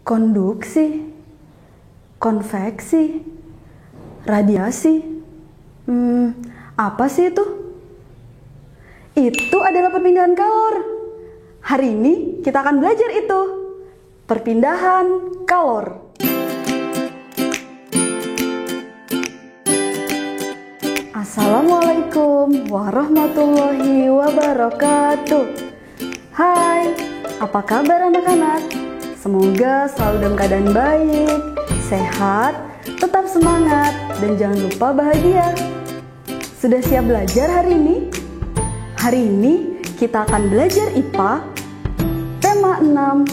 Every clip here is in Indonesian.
Konduksi, konveksi, radiasi. Apa sih itu? Itu adalah perpindahan kalor. Hari ini kita akan belajar itu. Perpindahan kalor. Assalamualaikum warahmatullahi wabarakatuh. Hai, apa kabar anak-anak? Semoga selalu dalam keadaan baik, sehat, tetap semangat, dan jangan lupa bahagia. Sudah siap belajar hari ini? Hari ini kita akan belajar IPA, tema 6,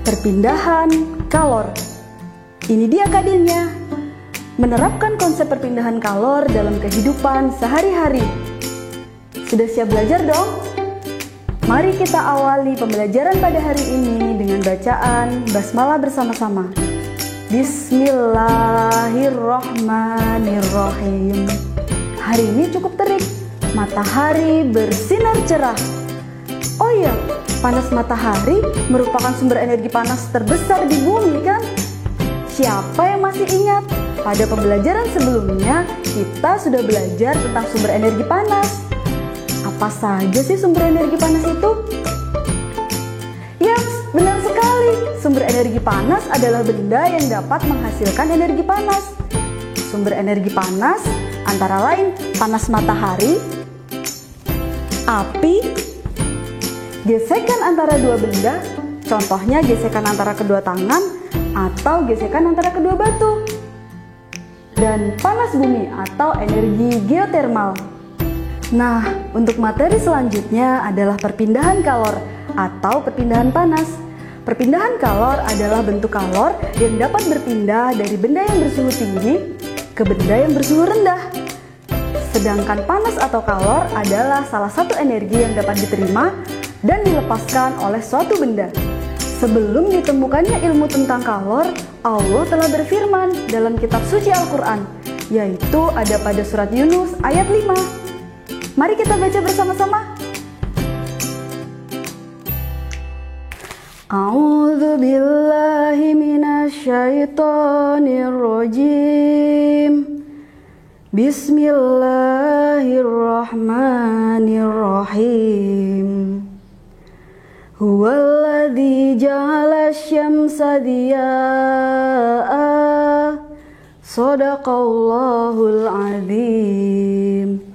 perpindahan kalor. Ini dia kadirnya, menerapkan konsep perpindahan kalor dalam kehidupan sehari-hari. Sudah siap belajar dong? Mari kita awali pembelajaran pada hari ini dengan bacaan basmalah bersama-sama. Bismillahirrahmanirrahim. Hari ini cukup terik, matahari bersinar cerah. Oh iya, panas matahari merupakan sumber energi panas terbesar di bumi kan? Siapa yang masih ingat? Pada pembelajaran sebelumnya, kita sudah belajar tentang sumber energi panas. Apa saja sih sumber energi panas itu? Yaps, benar sekali. Sumber energi panas adalah benda yang dapat menghasilkan energi panas. Sumber energi panas antara lain panas matahari, api, gesekan antara dua benda, contohnya gesekan antara kedua tangan atau gesekan antara kedua batu, dan panas bumi atau energi geotermal. Nah, untuk materi selanjutnya adalah perpindahan kalor atau perpindahan panas. Perpindahan kalor adalah bentuk kalor yang dapat berpindah dari benda yang bersuhu tinggi ke benda yang bersuhu rendah. Sedangkan panas atau kalor adalah salah satu energi yang dapat diterima dan dilepaskan oleh suatu benda. Sebelum ditemukannya ilmu tentang kalor, Allah telah berfirman dalam kitab suci Al-Quran, yaitu ada pada surat Yunus ayat 5. Mari kita baca bersama-sama. A'udzu billahi minasyaitonir rajim. Bismillahirrahmanirrahim. Huwallazi ja'ala asy-syamsa diyaa'a. Shadaqallahul 'adzim.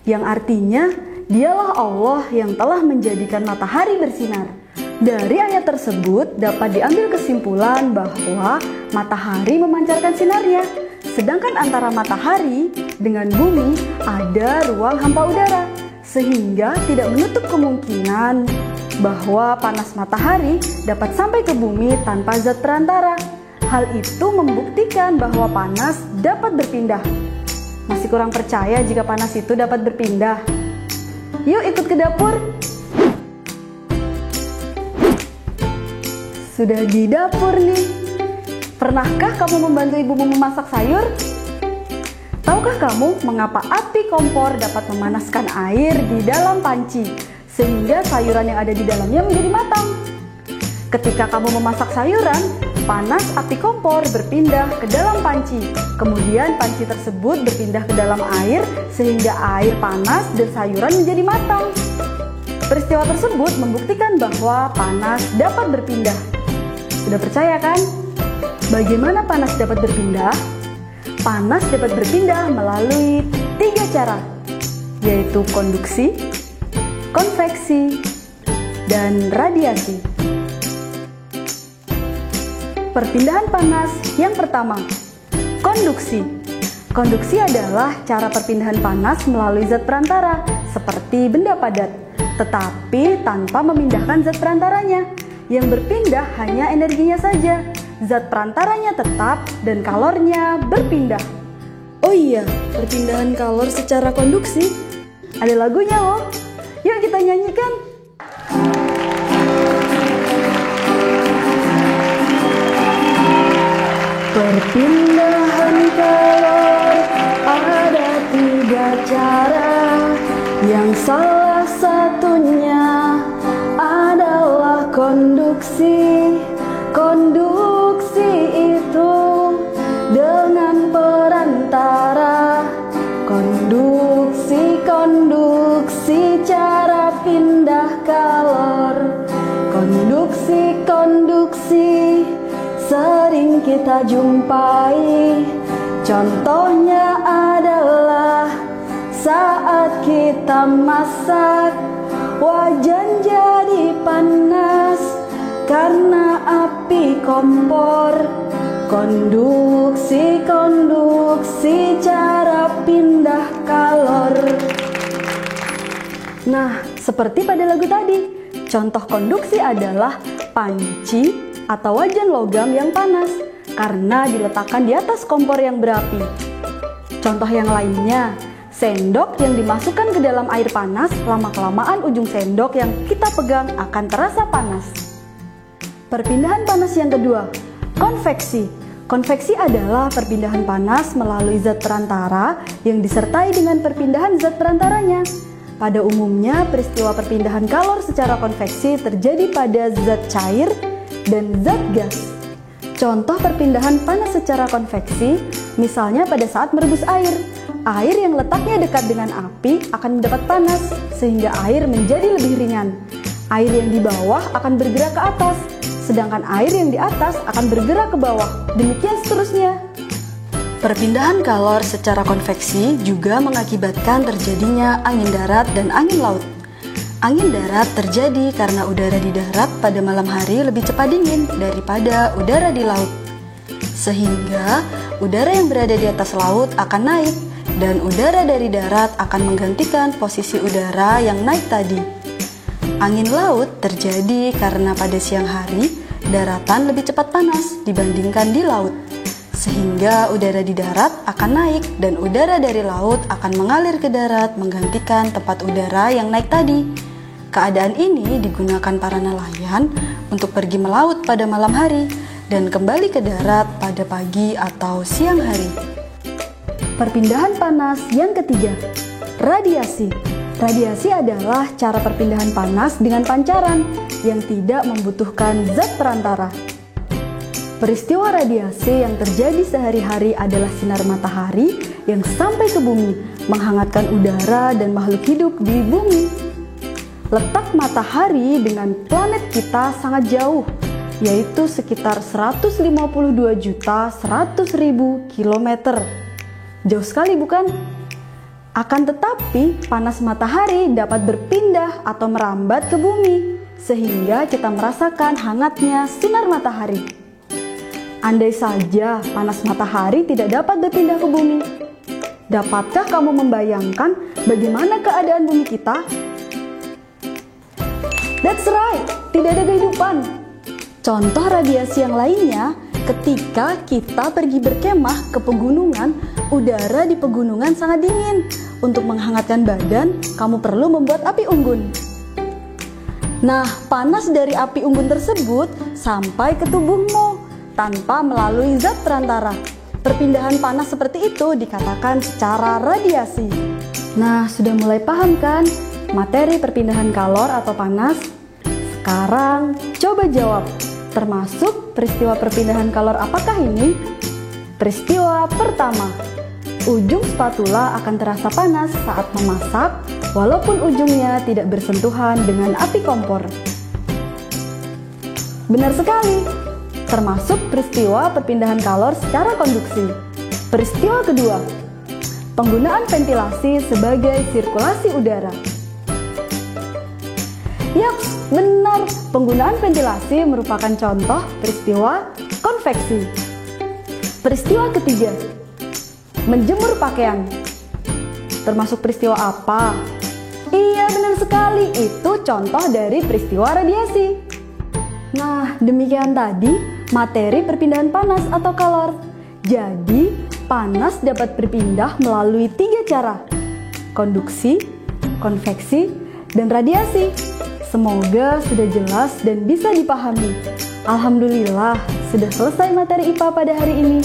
Yang artinya, dialah Allah yang telah menjadikan matahari bersinar. Dari ayat tersebut dapat diambil kesimpulan bahwa matahari memancarkan sinarnya, sedangkan antara matahari dengan bumi ada ruang hampa udara, sehingga tidak menutup kemungkinan bahwa panas matahari dapat sampai ke bumi tanpa zat perantara. Hal itu membuktikan bahwa panas dapat berpindah. Masih kurang percaya jika panas itu dapat berpindah? Yuk ikut ke dapur. Sudah di dapur nih. Pernahkah kamu membantu ibumu memasak sayur? Tahukah kamu mengapa api kompor dapat memanaskan air di dalam panci sehingga sayuran yang ada di dalamnya menjadi matang? Ketika kamu memasak sayuran, panas api kompor berpindah ke dalam panci. Kemudian panci tersebut berpindah ke dalam air sehingga air panas dan sayuran menjadi matang. Peristiwa tersebut membuktikan bahwa panas dapat berpindah. Sudah percaya kan? Bagaimana panas dapat berpindah? Panas dapat berpindah melalui 3 cara, yaitu konduksi, konveksi, dan radiasi. Perpindahan panas yang pertama, konduksi. Konduksi adalah cara perpindahan panas melalui zat perantara, seperti benda padat, tetapi tanpa memindahkan zat perantaranya. Yang berpindah hanya energinya saja, zat perantaranya tetap dan kalornya berpindah. Oh iya, perpindahan kalor secara konduksi, ada lagunya loh. Yuk kita nyanyikan. Perpindahan kalor ada 3 cara. Yang salah satunya adalah konduksi. Konduksi sering kita jumpai. Contohnya adalah saat kita masak, wajan jadi panas karena api kompor. Konduksi cara pindah kalor. Nah, seperti pada lagu tadi, contoh konduksi adalah panci atau wajan logam yang panas karena diletakkan di atas kompor yang berapi. Contoh yang lainnya, sendok yang dimasukkan ke dalam air panas, lama-kelamaan ujung sendok yang kita pegang akan terasa panas. Perpindahan panas yang kedua, konveksi. Konveksi adalah perpindahan panas melalui zat perantara yang disertai dengan perpindahan zat perantaranya. Pada umumnya, peristiwa perpindahan kalor secara konveksi terjadi pada zat cair dan zat gas. Contoh perpindahan panas secara konveksi, misalnya pada saat merebus air. Air yang letaknya dekat dengan api akan mendapat panas, sehingga air menjadi lebih ringan. Air yang di bawah akan bergerak ke atas, sedangkan air yang di atas akan bergerak ke bawah. Demikian seterusnya. Perpindahan kalor secara konveksi juga mengakibatkan terjadinya angin darat dan angin laut. Angin darat terjadi karena udara di darat pada malam hari lebih cepat dingin daripada udara di laut. Sehingga udara yang berada di atas laut akan naik dan udara dari darat akan menggantikan posisi udara yang naik tadi. Angin laut terjadi karena pada siang hari daratan lebih cepat panas dibandingkan di laut. Sehingga udara di darat akan naik dan udara dari laut akan mengalir ke darat menggantikan tempat udara yang naik tadi. Keadaan ini digunakan para nelayan untuk pergi melaut pada malam hari dan kembali ke darat pada pagi atau siang hari. Perpindahan panas yang ketiga, radiasi. Radiasi adalah cara perpindahan panas dengan pancaran yang tidak membutuhkan zat perantara. Peristiwa radiasi yang terjadi sehari-hari adalah sinar matahari yang sampai ke bumi, menghangatkan udara dan makhluk hidup di bumi. Letak matahari dengan planet kita sangat jauh, yaitu sekitar 152.100.000 km. Jauh sekali bukan? Akan tetapi, panas matahari dapat berpindah atau merambat ke bumi, sehingga kita merasakan hangatnya sinar matahari. Andai saja panas matahari tidak dapat berpindah ke bumi, dapatkah kamu membayangkan bagaimana keadaan bumi kita? That's right, tidak ada kehidupan. Contoh radiasi yang lainnya, ketika kita pergi berkemah ke pegunungan, udara di pegunungan sangat dingin. Untuk menghangatkan badan, kamu perlu membuat api unggun. Nah, panas dari api unggun tersebut sampai ke tubuhmu tanpa melalui zat perantara. Perpindahan panas seperti itu dikatakan secara radiasi. Nah, sudah mulai paham kan materi perpindahan kalor atau panas? Sekarang coba jawab, termasuk peristiwa perpindahan kalor apakah ini? Peristiwa pertama, ujung spatula akan terasa panas saat memasak walaupun ujungnya tidak bersentuhan dengan api kompor. Benar sekali, termasuk peristiwa perpindahan kalor secara konduksi. Peristiwa kedua, penggunaan ventilasi sebagai sirkulasi udara. Yaps, benar, penggunaan ventilasi merupakan contoh peristiwa konveksi. Peristiwa ketiga, menjemur pakaian. Termasuk peristiwa apa? Iya, benar sekali, itu contoh dari peristiwa radiasi. Nah, demikian tadi materi perpindahan panas atau kalor. Jadi, panas dapat berpindah melalui 3 cara: konduksi, konveksi, dan radiasi. Semoga sudah jelas dan bisa dipahami. Alhamdulillah, sudah selesai materi IPA pada hari ini.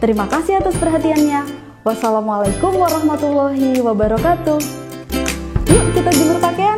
Terima kasih atas perhatiannya. Wassalamualaikum warahmatullahi wabarakatuh. Yuk kita jemur pakaian.